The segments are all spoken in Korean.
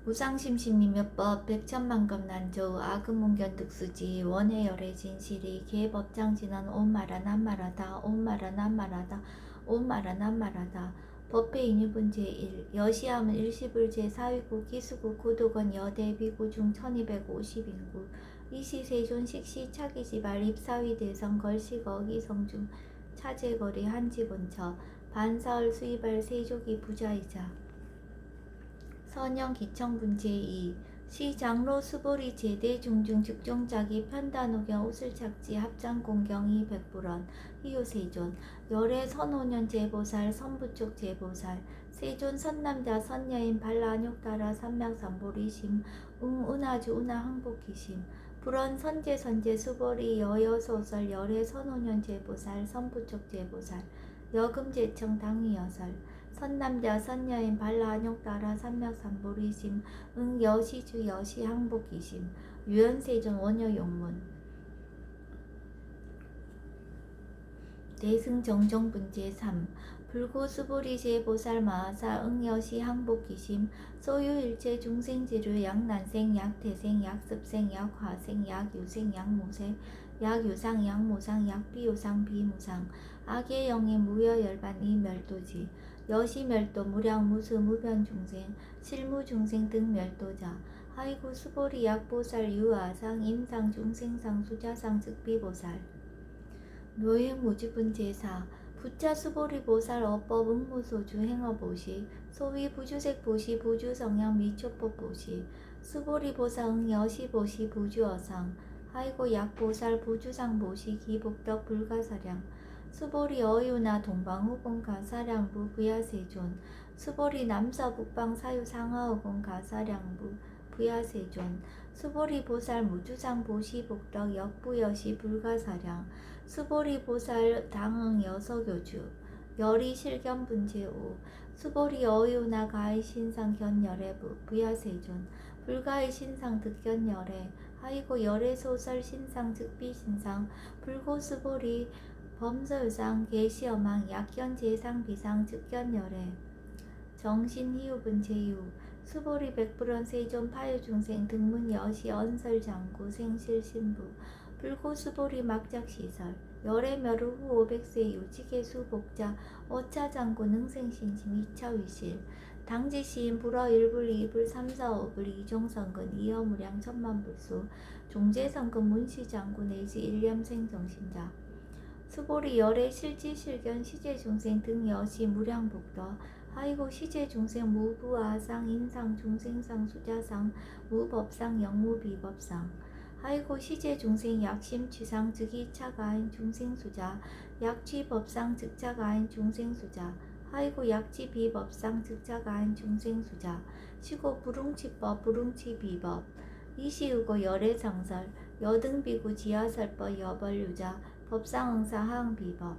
무상심심이몇법 백천만급 난조 아금문견득수지 원해열의 진실이 개법장진언 온마라 난마라다 온마라 난마라다 온마라 난마라다 법회 인유분 제1 여시함은 일시불 제4위구 기수구 구독원 여대비구 중 1250인구 이시세존 식시 차기지발 입사위 대성 걸식 어기성중 차제거리 한지본처 반사얼 수이발 세조기 부자이자 선영 기청분 제2 시장로 수보리 제대 중중 즉종자기 편단오경 우슬착지 합장공경이 백불원 희유세존 열애 선오년 제보살 선부쪽 제보살 세존 선남자 선여인 발라욕따라 삼맥삼보리심 응운하주 운하항복기심 불원 선제 수보리 여여소설 열애 선오년 제보살 선부쪽 제보살 여금제청 당위여설 선남자 선여인 발라욕따라 삼맥삼보리심 응여시주 여시항복기심 유연세존 원여용문 대승정정분 제3 불고수보리제 보살마하사 응여시 항복기심 소유일체 중생지류 약난생 약태생 약습생 약화생 약유생 약무생 약유상 약무상 약비유상 비무상 악의 영의 무여열반 이멸도지 여시멸도 무량무수 무변중생 실무중생 등 멸도자 하이구 수보리 약보살 유아상 임상 중생상 수자상 즉비보살 묘행무지분 제4 부차 수보리 보살 어법 응무소주 행어보시 소위 부주색 보시 부주성향 미초법 보시 수보리 보살 응여시 보시 부주어상 하이고 약보살 부주상 보시 기복덕 불가사량 수보리 어유나 동방후공 가사량부 부야세존 수보리 남서 북방 사유 상하후공 가사량부 부야세존 수보리 보살 무주상 보시 복덕 역부여시 불가사량 수보리 보살 당응 여서교주 열이 실견분 제5 수보리 어유나 가의 신상 견열애부 부야세존 불가의 신상 득견열애 하이고 열의 소설 신상 즉비 신상 불고 수보리 범서유상 계시어망 약견 제상 비상 즉견열애 정신희우분 제6 수보리 백불원 세존 파유중생 등문 여시 언설장구 생실신부 불고수보리 막작시설 열애멸우 후 500세 유지계수 복자 어차장구 능생신심 2차위실 당지시인 불어 1불 2불 3, 4, 5불 이종성근 이어무량 천만불수 종제성근 문시장구 내지 일념생정신자 수보리 열애 실지실견 시제중생 등 여시 무량복더 하이고 시제중생 무부아상 인상 중생상 수자상 무법상 영무비법상 하이고 시제중생 약심취상 즉이차가인 중생수자 약취법상 즉자가인 중생수자 하이고 약취비법상 즉자가인 중생수자 시고 불웅치법 불웅치비법 이시우고 열애상설 여등비구 지하설법 여벌유자 법상응사 하응비법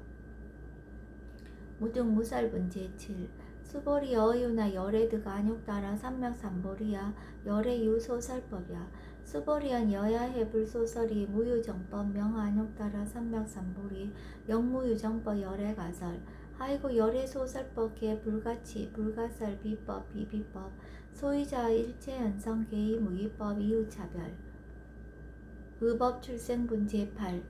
무등무설분 제7 수보리 어유나 열애드가 안욕따라 삼맥삼보리야 열애유소설법이야 수보리언 여야해불소설이 무유정법 명안욕따라 삼맥삼보리 영무유정법 열애가설 하이고 열애소설법 개불가치 불가설 비법 비비법 소유자 일체연성 개의무기법 이유차별 의법출생분 제8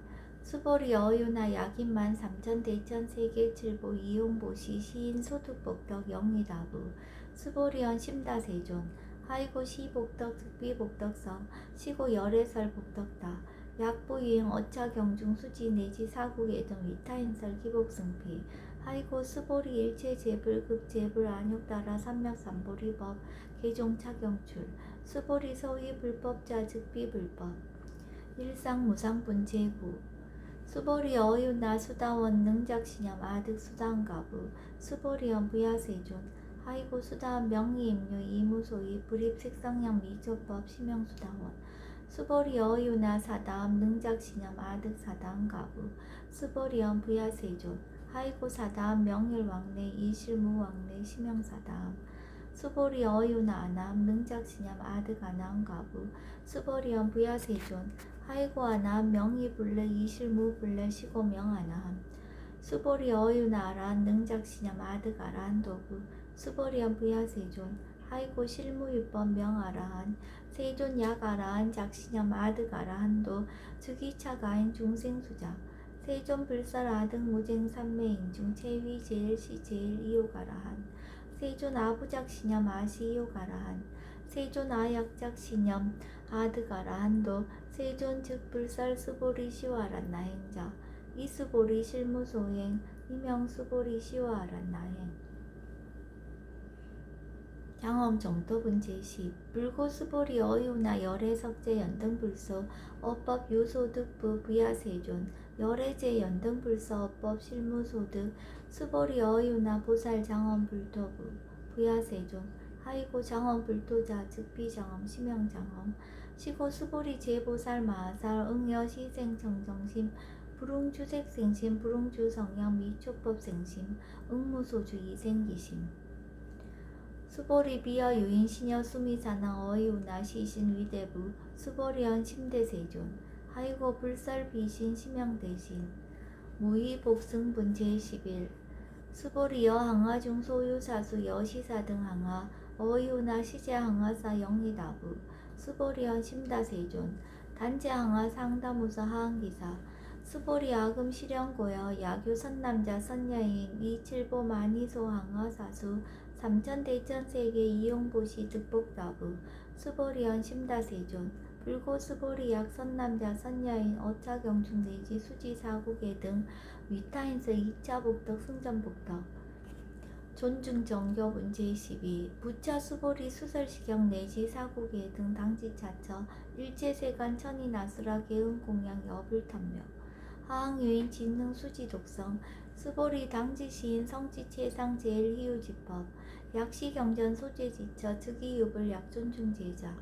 수보리 어유나 약인만 삼천 대천 세계칠보 이용보시 시인 소득복덕 영리다부 수보리언 심다세존 하이고 시복덕 특비복덕성 시고 열애설 복덕다 약부유행 어차경중 수지 내지 사국애등 위타인설 기복승피 하이고 수보리 일체제불 극제불 안욕따라 삼맥삼보리법 개종차경출 수보리 소위 불법자 즉비불법 일상무상분 제9 수보리 어유나 수다원 능작시념 아득 수다원가부 수보리언 부야세존 하이고 수다원 명의임류 이무소이 불입색성량 미조법 심형수다원 수보리 어유나 사다음 능작시념 아득 사다원가부 수보리언 부야세존 하이고 사다음 명일왕래 이실무왕래 심형사다음 수보리 어유나 아나음 능작시념 아득 아나원가부 수보리언 부야세존 하이고 아나함 명의불래 이실무불래 시고명아나함 수보리 어유나 아란 능작시념 아득 아란도부 수보리언 부야세존 하이고 실무유법 명아라한 세존 약아라한 작신염 아득아라한도 즉이차가인 중생수자 세존 불살 아득 무쟁 삼매인중 체위 제일 시 제일 이요가라한 세존 아부작신염 아시이요가라한 세존 아약작신염 아득아라한도 세존 즉 불살 수보리 시와란 나행자 이수보리 실무소행 이명수보리 시와란 나행 장엄 정토분 제10 불고수보리 어유나 열애석제 연등불소 어법 유소득부 부야세존 열애제 연등불소 어법 실무소득 수보리 어유나 보살 장엄 불토부 부야세존 하이고 장엄 불토자 즉비장엄 심영장엄 시고 수보리 제보살 마살 응여시생 정정심 불웅주색생심 불웅주성양 미초법생심 응무소주 이생기심 수보리 비어 유인 시녀 수미사나 어이우나 시신 위대부 수보리언 심대세존 하이고 불설 비신 심양대신 무의 복승분 제11 수보리 여항하 중 소유사수 여시사 등 항하 어이우나 시제 항하사 영리다부 수보리언 심다세존 단제 항하 상다무사 하항기사 수보리 아금 실현고여 야교 선남자 선여인 이칠보 마니소 항하사수 삼천대천세계 이용보시 득복다부 수보리언 심다세존 불고 수보리약 선남자 선여인 어차경중 내지 수지사국계 등 위타인서 2차 복덕 승전복덕 존중정교분 제12 부차 수보리 수설시경 내지 사국계 등 당지차처 일제세간 천이나수라 개은공양 여불탐명 하항유인 진흥 수지독성 수보리 당지시인 성지체상 제일희우지법 약시경전 소재지처 즉이유불 약존중제자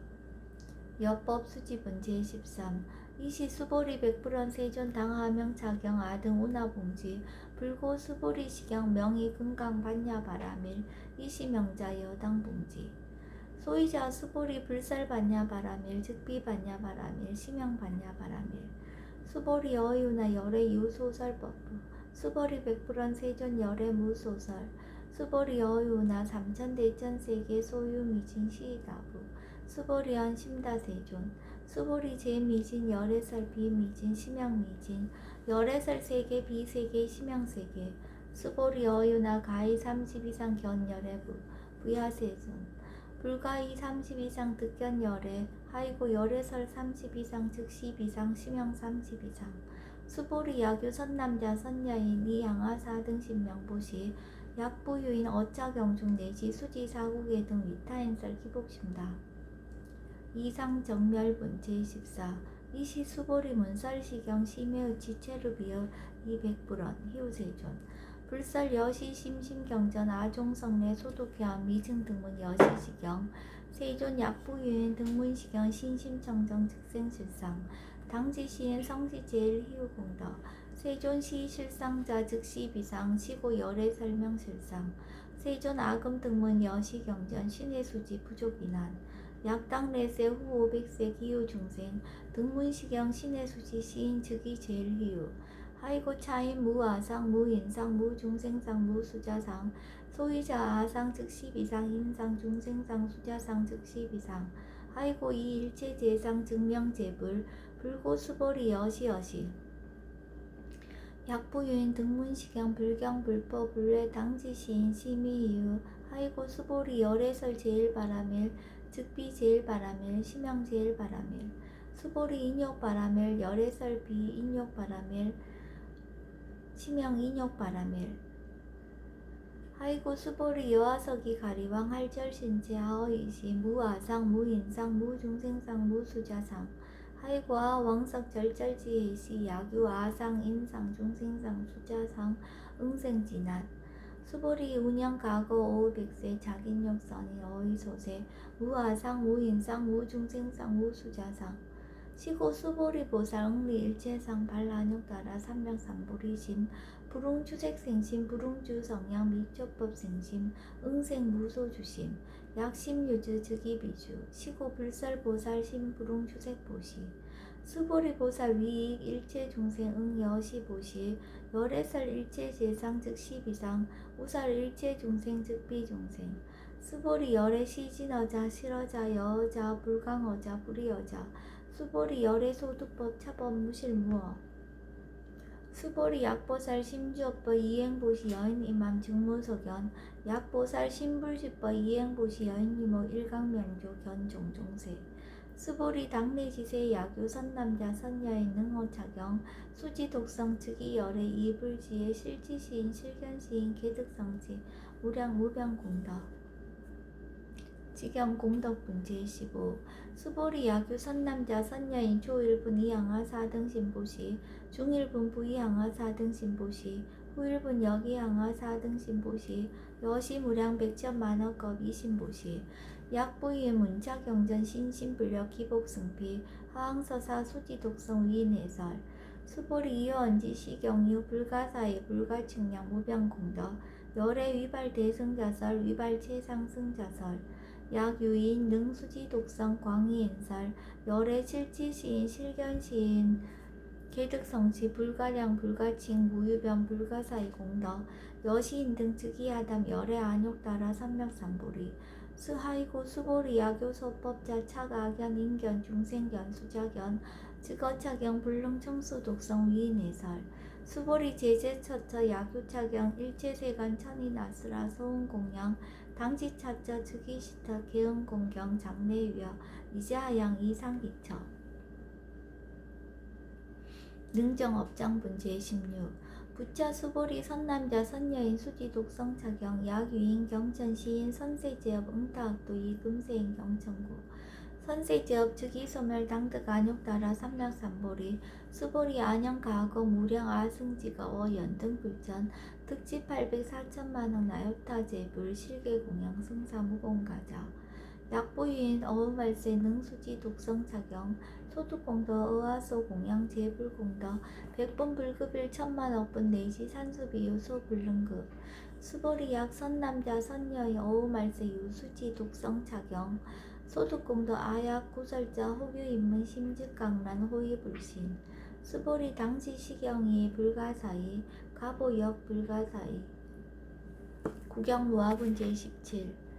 여법 수지분 제13 이시 수보리 백불원 세존 당하명차경 아등 운하봉지 불고 수보리 시경 명의 금강 반야 바라밀 이시 명자 여당봉지 소이자 수보리 불살 반야 바라밀 즉비 반야 바라밀 심영 반야 바라밀 수보리 어유나 열애 유소설법부 수보리 백불원 세존 열애 무소설 수보리 어유나 삼천대천세계 소유미진 시이다부 수보리언 심다세존 수보리 제미진 열애설 비미진 심양미진 열애설 세계 비세계 심양세계 수보리 어유나 가히 30 이상 견열애부 부야세존 불가히 30 이상 득견열애 하이고 열애설 30 이상 즉 10 이상 심양 30 이상 수보리 야교 선남자 선여인 이양하사 등 신명보시 약부유인 어차경중 내지 수지사국계 등 위타인설 기복심다 이상정멸분 제14 이시 수보리 문설시경 심해의 지체루비어 200불원 희우세존 불설 여시 심심경전 아종성내 소독회암 미증등문 여시시경 세존 약부유인 등문시경 신심청정 즉생실상 당지시인 성지제일 희우공덕 세존시 실상자 즉시 비상 시고 열애 설명실상 세존 아금 등문 여시경전 신해수지 부족이난 약당 내세 후 500세 기후중생 등문시경 신해수지 시인 즉이 제일 희우 하이고 차인 무아상 무인상 무중생상 무수자상 소이자 아상 즉시 비상 인상 중생상 수자상 즉시 비상 하이고 이 일체 제상 증명제불 불고 수보리 여시여시 약부유인 등문시경 불경 불법 불례 당지시인 심의이유 하이고 수보리 열애설 제일바라밀 즉비 제일바라밀 심영 제일바라밀 수보리 인욕바라밀 열애설 비 인욕바라밀 심영 인욕바라밀 하이고 수보리 여하석이 가리왕 할절신체 하어이시 무아상 무인상 무중생상 무수자상 하이고 아왕석 절절지혜시 야규 아상 인상 중생상 수자상 응생진한 수보리 운영 과거 500세 자긴욕선이 어이소세 무아상 무인상 무중생상 무수자상 시고 수보리 보살 응리 일체상 발란욕따라 삼명삼보리심 불웅주색생심 불웅주성양 미초법생심 응생무소주심 약심유주 즉이비주 시고 불설보살 심불웅주색보시 수보리 보살 위익 일체중생 응여시보시 열애설 일체재상 즉시비상 우살 일체중생 즉비중생 수보리 열애 시진어자 실어자 여어자 불강어자 불이어자 수보리 열애 소득법 차법 무실무어 수보리 약보살 심주업법 이행보시 여인 이맘 증무석연 약보살 신불지법 이행보시 여인 이모 일강명조 견종종세 수보리 당내지세 야교 선남자 선여인 능호착용 수지독성 즉이 열애 이불지의 실지시인 실견시인 개득성지 우량 무병공덕 직영공덕분 제15 수보리 야규 선남자 선여인 초1분 이항하 4등 신보시 중1분 부이항하 4등 신보시 후1분 역이항하 4등 신보시 여시 무량 백천만억겁 이신보시 약부의 문자경전 신신불력 기복승피 하항서사 수지독성 위인해설 수보리 이어언지 시경유 불가사의 불가측량 무병공덕 열애 위발 대승자설 위발 최상승자설 약유인 능수지 독성 광희인설 열애 실지시인 실견시인 개득성치 불가량 불가칭 무유변 불가사의 공덕 여시인 등 즉이하담 열애 안욕따라 삼맥삼보리 수하이고 수보리 야교소법자 차가견 인견 중생견 수자견 즉어차경 불능청수 독성 위인해설 수보리 제제처처 야교차경 일체세간 천인아스라 소은공양 당지차처 즉이시터 개은공경 장내위여 이제하양 이상기처 능정업장분 제16 부차 수보리 선남자 선여인 수지 독성차경 약유인 경천시인 선세제업 응타학도 이금세인 경천구 선세제업 즉이 소멸 당득 안욕따라 삼략삼보리 수보리 안영가하고 무량 아승지가워 연등불전 특지 800 4천만원 나요타제불 실계공양 승사무공가자 약보유인 어우말세 능수지 독성차경 소득공덕 의화소 공양 제불공덕 백분 불급일 천만억분 내시 산수비유 소불능급 수보리 약 선남자 선여인 어우말세 유수지 독성차경 소득공덕 아약 구설자 호규인문 심즉강란 호위불신 수보리 당시 시경이 불가사의 가보역 불가사의 구경무화분 제17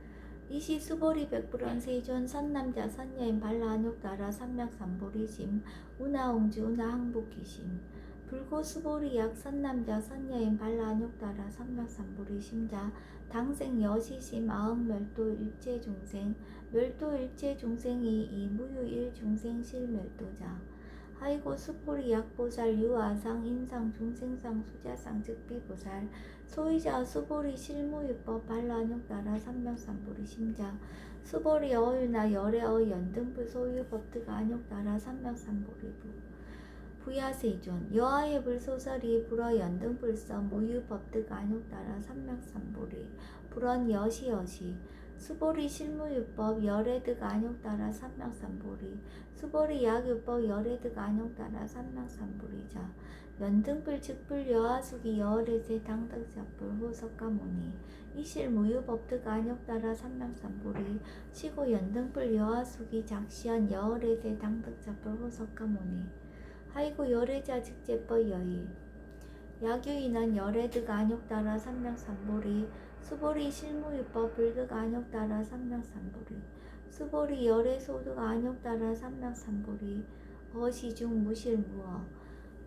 이시 수보리 백불원 세존 선남자 선여인 발라안욕따라 삼맥삼보리심 운하옹주 운하항복기심 불고 수보리 약 선남자 선여인 발라안욕따라 삼맥삼보리심자 당생 여시심 아흥멸도 일체중생 멸도 일체중생이 이무유 일중생 실멸도자 하이고 수보리 약보살 유아상 인상 중생상 수자상 즉비보살 소이자 수보리 실무유법 발라안욕따라 삼맥삼보리 심자 수보리 어유나 열애어 연등불 소유법득 안욕따라 삼맥삼보리부 부야세존 여하의 불소설이 불어 연등불서 무유법득 안욕따라 삼맥삼보리 불언 여시여시 수보리 실무유법 열애득 안욕따라 삼맥삼보리 수보리 약유법 열애득 안욕따라 삼맥삼보리자 연등불 즉불 여하수기 여월에세 당덕잡불 호석가모니 이실 무유법득 안욕따라 삼맥삼보리 시고 연등불 여하수기 작시한 여월에세 당덕잡불 호석가모니 하이고 열애자 즉제법 여의 약유인은 열애득 안욕따라 삼맥삼보리 수보리 실무유법 불득 안욕따라 삼맥삼보리 수보리 열애소득 안욕따라 삼맥삼보리 어시중 무실무어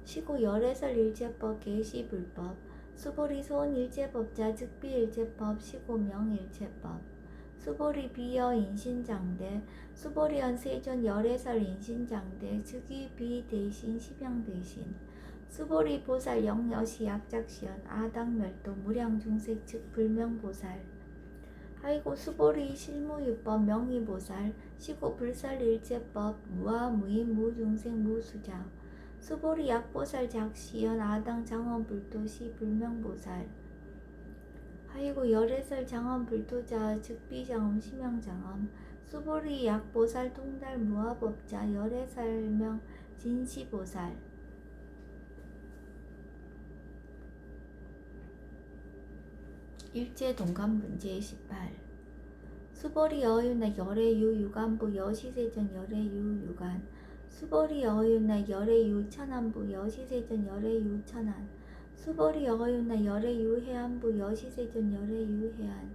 시고 열애설 일제법 개시불법 수보리 소원 일제법자 즉비 일제법 시고 명일제법 수보리 비여 인신장대 수보리언 세존 열애설 인신장대 즉위 비 대신 시병 대신 수보리 보살 영여시 약작시연 아당멸도 무량중색 즉 불명보살 하이고 수보리 실무유법 명의보살 시고 불살일제법 무아무인 무중생 무수자 수보리 약보살 작시연 아당 장원불도시 불명보살 하이고 열애설 장원불도자 즉비장엄 심영장엄 수보리 약보살 통달 무아법자 열애설명 진시보살 일제동감분 제18 수보리 어유나 열애유 유간부 여시세전 열애유 유간 수보리 어유나 열애유 천안부 여시세전 열애유 천안 수보리 어유나 열애유 해안부 여시세전 열애유 해안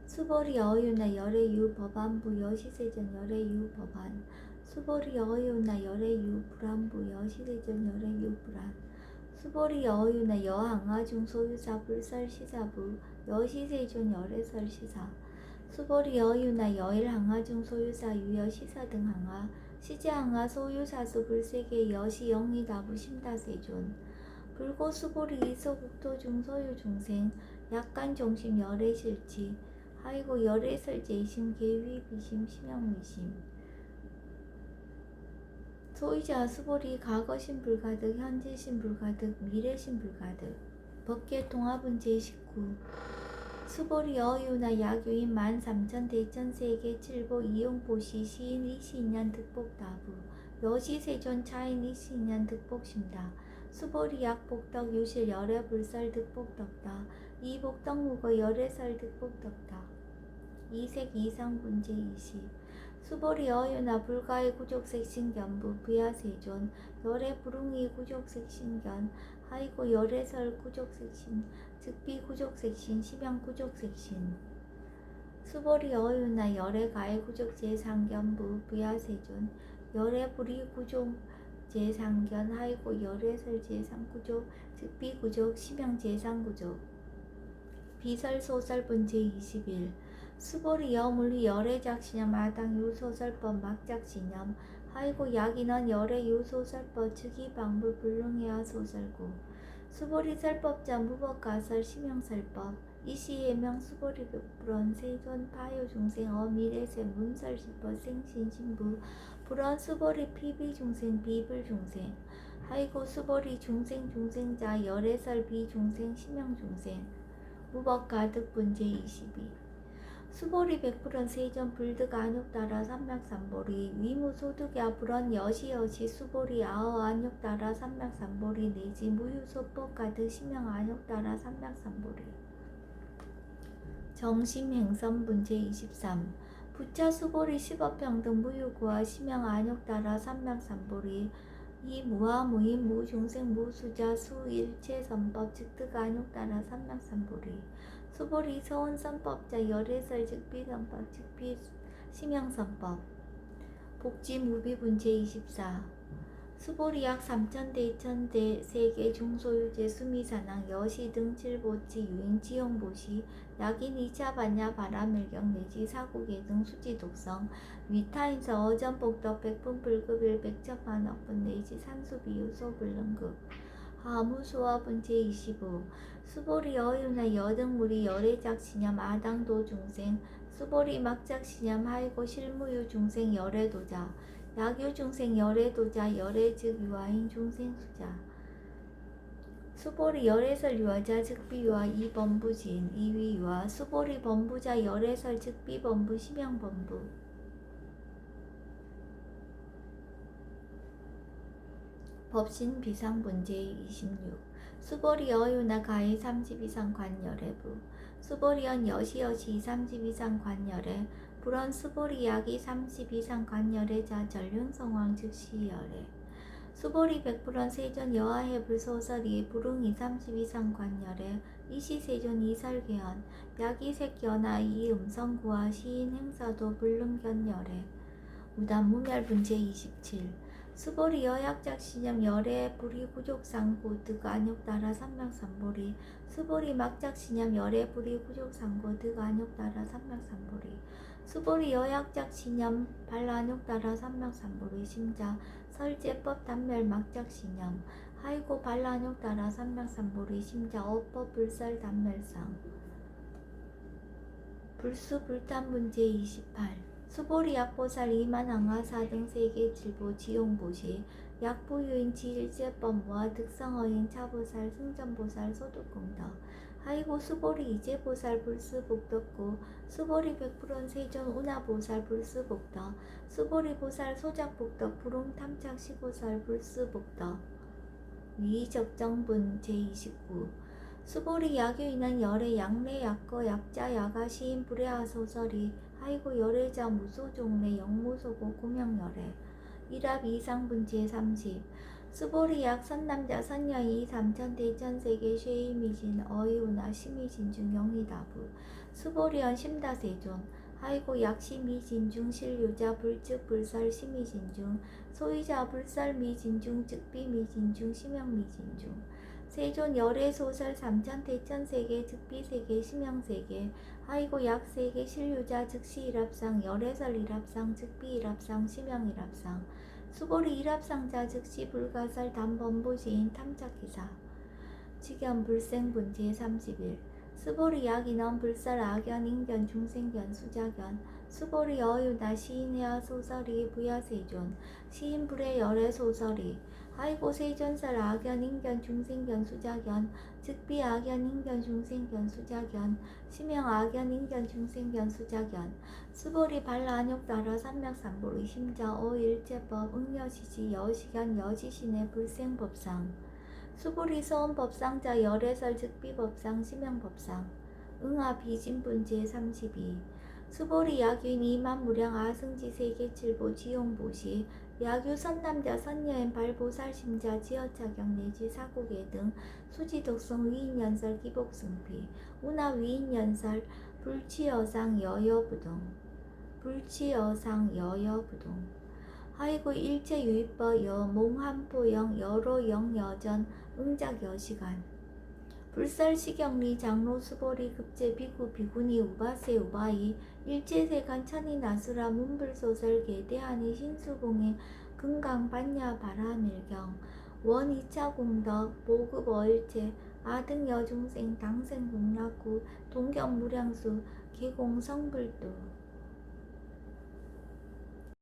수보리 어유나 열애유 법안부 여시세전 열애유 법안 수보리 어유나 열애유 불안부 여시세전 열애유 불안 수보리 어유나 여항아중 소유사 불설시사부 여시세존 열애설시사 수보리 여유나 여일항아중 소유사 유여시사 등 항아 시제항아 소유사수 불세계 여시 영리다부 심다세존 불고 수보리 이소국토 중소유 중생 약간 정심 열애실지 하이고 열애설제심 계위 비심 심형미심 소유자 수보리 과거심 불가득 현재심 불가득 미래심 불가득 법계 통합은 제19 수보리 어유나 야교인 13,000 대천세계 칠보 이용보시 시인 이시인년 득복다부 여시세존 차인 이시인년 득복심다 수보리 약복덕 유실 열애 불설 득복덕다 이복덕 무거 열애설 득복덕다 이색 이상분제 이시 수보리 어유나 불가의 구족색신견부 부야세존 열애 불웅이 구족색신견 하이고 열애설 구족색신 즉비 구족색신 심양 구족색신 수보리 어유나 열애 가의 구족 제상견부 부야세존 열애 불이 구족 제상견 하이고 열애설 제상구족 즉비 구족 심양 제상구족 비설 소설 분제 21 수보리 여물리 열애작시념 마당 유소설법 막작시념 하이고 약인원 열애 유소설법 즉이 방불 불능해야 소설고 수보리 설법자 무법가설 심형설법 이시예명 수보리 불원 세존 파요 중생 어미래세 문설시법 생신신부 불원 수보리 피비 중생 비불 중생 하이고 수보리 중생 중생자 열애설 비중생 심형 중생 무법가득 분제 22 수보리 100% 세전 불득 안욕따라 삼맥삼보리 위무소득야 불원 여시여시 수보리 아어 안욕따라 삼맥삼보리 내지 무유소법 가득 심형 안욕따라 삼맥삼보리 정심행선 분제 23 부차 수보리 10업평등 무유구와 심형 안욕따라 삼맥삼보리 이 무하 무인 무중생 무수자 수일체 선법 즉득 안욕따라 삼맥삼보리 수보리 서원선법자 열애설 즉비선법 즉비 심형선법 복지 무비분제 24 수보리 약 3,000대 2,000대 세계 중소유제 수미산항 여시 등 칠보치 유인 지용보시 약인 2차 반야 바라밀경 내지 사국예 등 수지독성 위타인서 어전복덕 백분 불급일 백천만억분 내지 산수비유 소불능급 하무수와 분제 25 수보리 어유나 여등무리 열애작시념 아당도 중생 수보리 막작시념 하이고 실무유 중생 열애도자 약유 중생 열애도자 열애 즉 유아인 중생 수자 수보리 열애설 유아자 즉비 유아 이범부진 이위 유아 수보리 범부자 열애설 즉비 범부 심형 범부 법신 비상분제 26 수보리 어유나 가해 30 이상 관열애부 수보리언 여시여시 30 이상 관열애 불원 수보리 약이 30 이상 관열애자 전륜성왕 즉시열애 수보리 100% 세존 여하해 불소설이 불응이 30 이상 관열애 이시세존 이설계현 약이 색연하 이음성구와 시인 행사도 불능견열애 우단무멸분제 27 수보리 여약작시념 열애 불이 구족상고 득 안욕따라 삼맥삼보리 수보리 막작시념 열애 불이 구족상고 득 안욕따라 삼맥삼보리 수보리 여약작시념 발안욕따라 삼맥삼보리 심자 설제법 단멸 막작시념 하이고 발안욕따라 삼맥삼보리 심자 어법 불설 단멸상 불수 불탄분제 28 수보리 약보살 이만항하사 등 세계 칠보 지용보시 약보유인 지일제법무와 득성어인 차보살 승전보살 소득공덕 하이고 수보리 이제보살 불수복덕구 수보리 100% 세존 운하보살 불수복덕 수보리 보살 소작복덕 불웅탐착 시보살 불수복덕 위적정분 제29 수보리 약유인은 열애 약내 약거 약자 야가 시인 불애하 소설이 하이고 열애자 무소종래 영무소고 고명열애 일합 이상분제 30 수보리약 선남자 선여이 삼천 대천세계 쉐이미진 어이오나 시미진중 영희다부 수보리언 심다세존 하이고 약시미진중 실유자 불즉 불설 시미진중 소이자 불설 미진중 즉비 미진중 심영 미진중 세존 열의 소설 삼천 대천세계 즉비세계 심영세계 하이고 약세계 실유자 즉시 일합상 열애설 일합상 즉비 일합상 심영 일합상 수보리 일합상자 즉시 불가설 단번보시인 탐착기사 직연 불생분제 30일 수보리 약인원 불설 악연 인견 중생견 수자견 수보리 어유나 시인해야 소설이 부야세존 시인불의 열의 소설이 하이고 세존설 악연 인견 중생견 수자견 즉비 악연 인견 중생견 수자견 심영 악연 인견 중생견 수자견 수보리 발라안욕 따라 삼맥삼보리 심자 어일제법 응여시지 여시견 여지신의 불생법상 수보리 서원법상자 열애설 즉비법상 심영법상 응아 비진분제 32 수보리 야규인 이만무량 아승지 세계칠보 지용보시 야규 선남자 선여인 발보살심자 지어차경 내지 사고계 등 수지독성 위인연설 기복승피 운하 위인연설 불치여상 여여부동 불치여상 여여부동 하이고 일체유입법 여 몽한포영 여로영 여전 응작여시간 불설시경리 장로 수보리 급제 비구 비구니 우바세 우바이 일체세간 천이 나수라 문불소설 계대하니 신수공의 금강 반야 바라밀경 원 2차 공덕 보급 어일체 아등 여중생 당생 공락구 동경 무량수 계공 성불도